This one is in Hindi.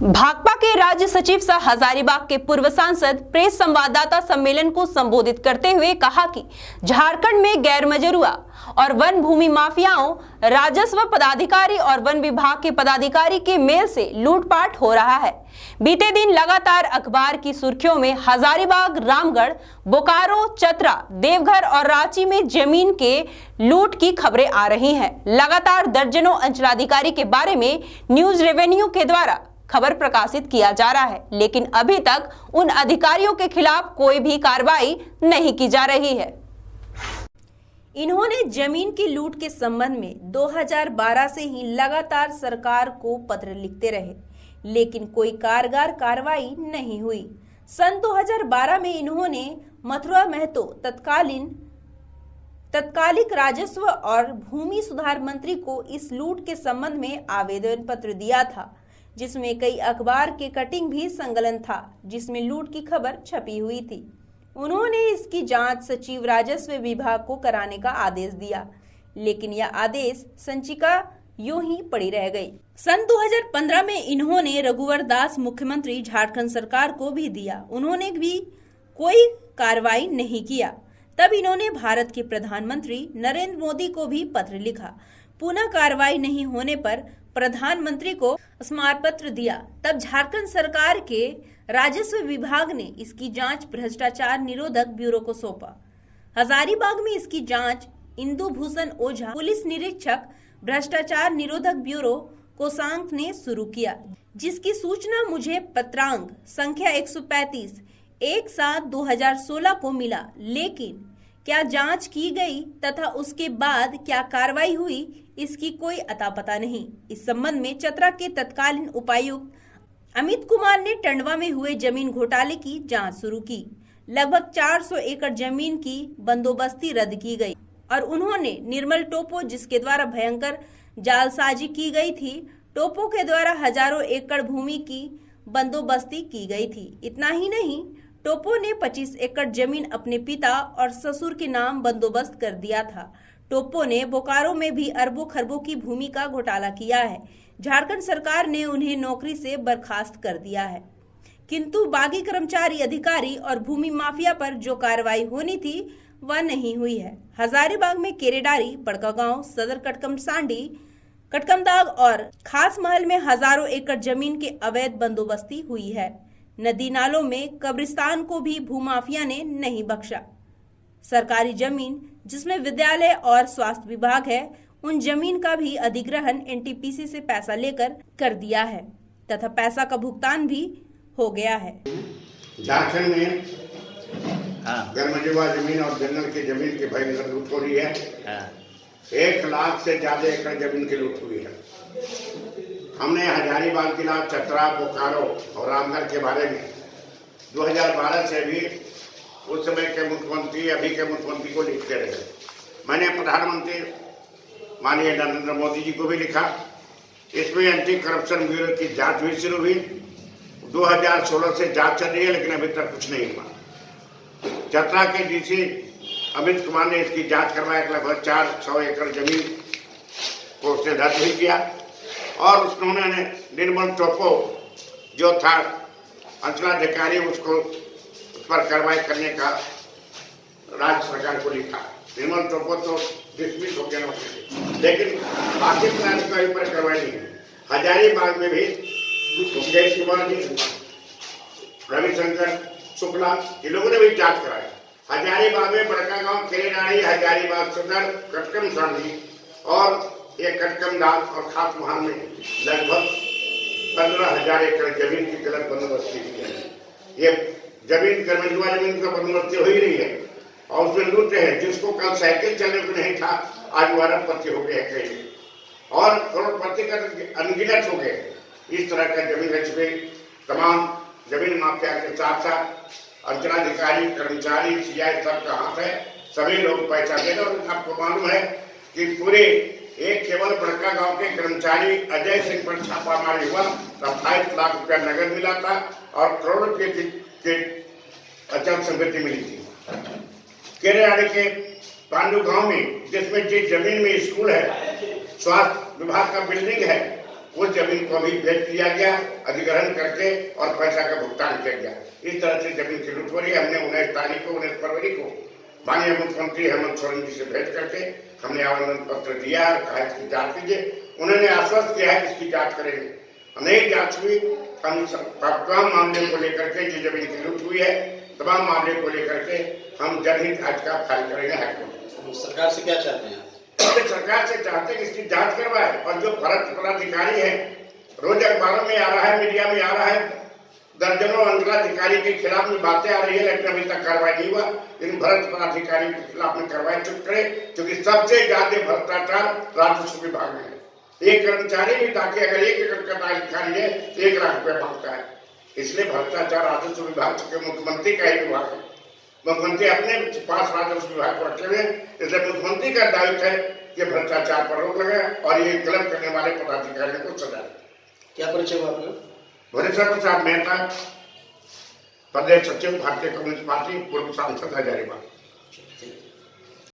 भाकपा के राज्य सचिव सह हजारीबाग के पूर्व सांसद प्रेस संवाददाता सम्मेलन को संबोधित करते हुए कहा कि झारखंड में गैर मजरूआ और वन भूमि माफियाओं, राजस्व पदाधिकारी और वन विभाग के पदाधिकारी के मेल से लूटपाट हो रहा है। बीते दिन लगातार अखबार की सुर्खियों में हजारीबाग, रामगढ़, बोकारो, चतरा, देवघर और रांची में जमीन के लूट की खबरें आ रही हैं। लगातार दर्जनों अंचलाधिकारी के बारे में न्यूज रेवेन्यू के द्वारा खबर प्रकाशित किया जा रहा है, लेकिन अभी तक उन अधिकारियों के खिलाफ कोई भी कार्रवाई नहीं की जा रही है। इन्होंने जमीन की लूट के संबंध में 2012 से ही लगातार सरकार को पत्र लिखते रहे, लेकिन कोई कारगर कार्रवाई नहीं हुई। सन 2012 में इन्होंने मथुरा महतो तत्कालिक राजस्व और भूमि सुधार मंत्री को इस लूट के संबंध में आवेदन पत्र दिया था, जिसमें कई अखबार के कटिंग भी संकलन था, जिसमें लूट की खबर छपी हुई थी। उन्होंने इसकी जांच सचिव राजस्व विभाग को कराने का आदेश दिया, लेकिन यह आदेश संचिका यूं ही पड़ी रह गई। सन 2015 में इन्होंने रघुवर दास मुख्यमंत्री झारखंड सरकार को भी दिया, उन्होंने भी कोई कार्रवाई नहीं किया। तब इन्होंने भारत के प्रधानमंत्री नरेंद्र मोदी को भी पत्र लिखा। पुनः कार्रवाई नहीं होने पर प्रधानमंत्री को स्मारक पत्र दिया। तब झारखंड सरकार के राजस्व विभाग ने इसकी जांच भ्रष्टाचार निरोधक ब्यूरो को सौंपा। हजारीबाग में इसकी जांच इंदु भूषण ओझा, पुलिस निरीक्षक भ्रष्टाचार निरोधक ब्यूरो कोषांक ने शुरू किया, जिसकी सूचना मुझे पत्रांक संख्या 135 1/7/2016 को मिला, लेकिन क्या जांच की गई तथा उसके बाद क्या कार्रवाई हुई, इसकी कोई अता पता नहीं। इस संबंध में चतरा के तत्कालीन उपायुक्त अमित कुमार ने टंडवा में हुए जमीन घोटाले की जांच शुरू की। लगभग 400 एकड़ जमीन की बंदोबस्ती रद्द की गई और उन्होंने निर्मल टोपो, जिसके द्वारा भयंकर जालसाजी की गई थी, टोपो के द्वारा हजारों एकड़ भूमि की बंदोबस्ती की गई थी। इतना ही नहीं, टोपो ने 25 एकड़ जमीन अपने पिता और ससुर के नाम बंदोबस्त कर दिया था। टोपो ने बोकारो में भी अरबों खरबों की भूमि का घोटाला किया है। झारखंड सरकार ने उन्हें नौकरी से बर्खास्त कर दिया है, किंतु बाकी कर्मचारी, अधिकारी और भूमि माफिया पर जो कार्रवाई होनी थी वह नहीं हुई है। हजारीबाग में केरेडारी, बड़का गांव, सदर कटकमसांडी, कटकमदाग और खास महल में हजारों एकड़ जमीन के अवैध बंदोबस्ती हुई है। नदी नालों में कब्रिस्तान को भी भूमाफिया ने नहीं बख्शा। सरकारी जमीन जिसमें विद्यालय और स्वास्थ्य विभाग है, उन जमीन का भी अधिग्रहण एनटीपीसी से पैसा लेकर कर दिया है तथा पैसा का भुगतान भी हो गया है। झारखंड में गैरमजरूआ जमीन और जंगल की जमीन की भयंकर लूट हो रही है। 1 लाख से ज्यादा एकड़ जमीन की लूट हुई है। हमने हजारीबाग जिला, चतरा, बोकारो और रामगढ़ के बारे में 2012 से भी उस समय के मुख्यमंत्री, अभी के मुख्यमंत्री को लिखते रहे। मैंने प्रधानमंत्री माननीय नरेंद्र मोदी जी को भी लिखा। इसमें एंटी करप्शन ब्यूरो की जांच भी शुरू हुई। 2016 से जांच चल रही है, लेकिन अभी तक कुछ नहीं हुआ। चतरा के डीसी अमित कुमार ने इसकी जांच करवाया। लगभग 400 एकड़ जमीन को उसने रद्द भी किया और उन्होंने निर्मल टोपो जो था अंचलाधिकारी, उसको उस पर कार्रवाई करने का राज्य सरकार को लिखा। निर्मल टोपो तो डिसमिस हो गया, लेकिन बाकी पदाधिकारी पर कार्रवाई नहीं हुई। हजारीबाग में भी जय कुमार जी, रविशंकर शुक्ला, इन लोगों ने भी जांच कराई। हजारीबाग में बड़का गांव, केरेडारी, हजारीबाग सदर, कटकमसांडी और एक कटकमदाग और खास महल में लगभग 15,000 एकड़ जमीन की गलत बंदोबस्ती की है। ये जमीन गैरमजरूआ जमीन का बंदोबस्ती हो ही रही है और उसमें लूट है। जिसको कल साइकिल चलने को नहीं था, आज वो अरबपति हो गए कहीं और करोड़पति का अनगिनत हो गए। इस तरह का जमीन रच गई। तमाम जमीन माफिया के साथ साथ अंचलाधिकारी, कर्मचारी, सीआई सबका हाथ है। सभी लोग पैसा दे रहे। और आपको मालूम है कि पूरे एक केवल बड़का गांव के कर्मचारी अजय सिंह पर छापामारी हुआ, 28 लाख रुपया नगद मिला था और करोड़ रुपये की अचल संपत्ति मिली थी। केरेडारी के पांडु गांव में, जिसमें जिस जमीन में स्कूल है, स्वास्थ्य विभाग का बिल्डिंग है, उस जमीन को भी बेच दिया गया अधिग्रहण करके और पैसा का भुगतान किया गया। इस तरह से जमीन की लूट हो रही है। हमने 19 तारीख को 19 फरवरी को माननीय मुख्यमंत्री हेमंत सोरेन जी से भेंट करके हमने आवेदन पत्र दिया और कहा इसकी जांच कीजिए। उन्होंने आश्वस्त किया है कि इसकी जांच करेंगे। नहीं जांच हुई, हम तमाम मामले को लेकर के जो जमीन की लूट हुई है तमाम मामले को लेकर के हम जनहित याचिका फाइल करेंगे हाईकोर्ट। सरकार से क्या चाहते हैं? सरकार से चाहते हैं कि इसकी जांच करवाए और जो भ्रष्ट पदाधिकारी है, रोज अखबारों में आ रहा है, मीडिया में आ रहा है, दर्जनों अंचलाधिकारी के खिलाफ में बातें आ रही है, लेकिन अभी तक कार्रवाई नहीं हुआ। इन भ्रष्ट पदाधिकारियों के खिलाफ में कार्रवाई चुप करे, क्योंकि सबसे ज्यादा भ्रष्टाचार राजस्व विभाग में है। एक कर्मचारी भी ताकि अगर 1 एकड़ का अधिकारी है तो 1 लाख रुपए मांगता है। इसलिए भ्रष्टाचार राजस्व विभाग चूंकि मुख्यमंत्री का ही विभाग है, मुख्यमंत्री अपने पास राजस्व विभाग को रखे हुए, इसलिए मुख्यमंत्री का दायित्व है कि भ्रष्टाचार पर रोक लगाए और ये गलत करने वाले पदाधिकारियों को सजा दें। क्या परिचय हुआ आपका? भुवनेश्वर प्रसाद मेहता, प्रदेश सचिव भारतीय कम्युनिस्ट पार्टी, पूर्व सांसद हजारीबाग।